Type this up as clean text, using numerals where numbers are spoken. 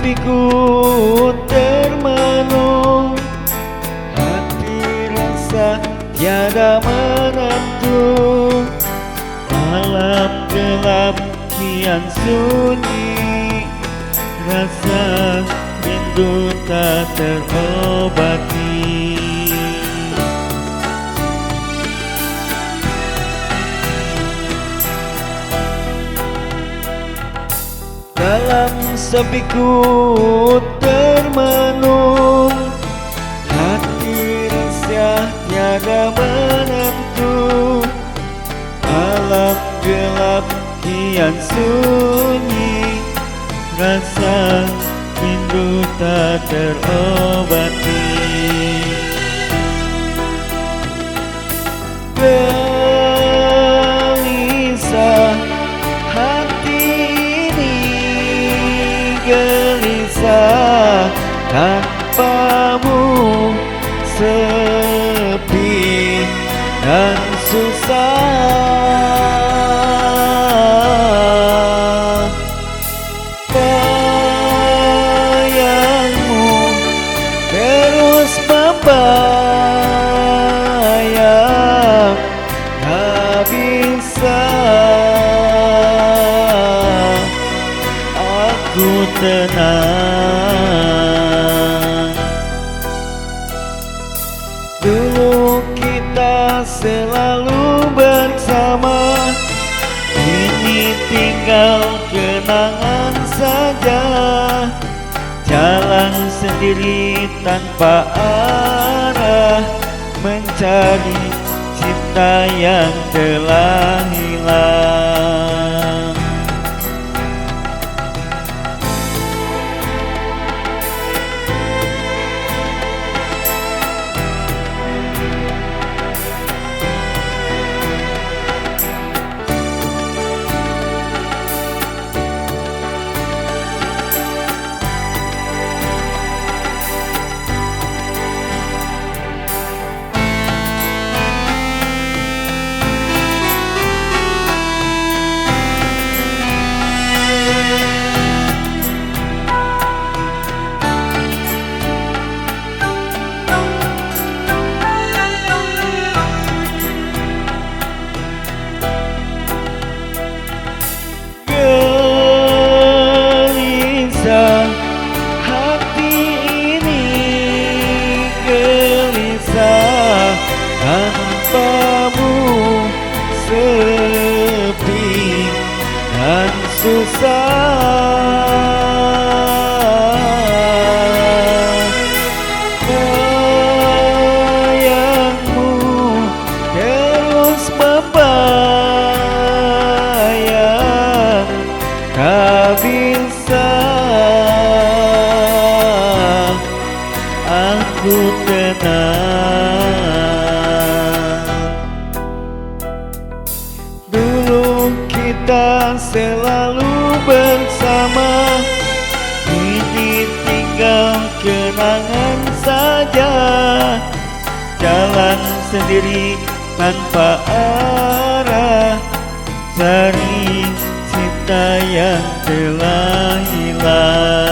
sepiku termenung, hati rasa tiada menentu. Malam gelap kian sunyi, rasa rindu tak terobati. Dalam sepiku termenung, hati resah tiada menentu. Malam gelap kian sunyi, rasa rindu tak terobati. Gelisah hati ini, gelisah tanpamu, sepi dan susah. Bayangmu terus membayang, tak bisa aku tenang. Dulu kita selalu bersama, kini tinggal kenangan saja. Jalan sendiri tanpa arah, mencari cinta yang telah hilang. Hati ini gelisah tanpamu, sepi dan susah. Bayangmu terus membayang, tak bisa aku tenang. Dulu kita selalu bersama, kini tinggal kenangan saja. Jalan sendiri tanpa arah, cari cinta yang telah hilang.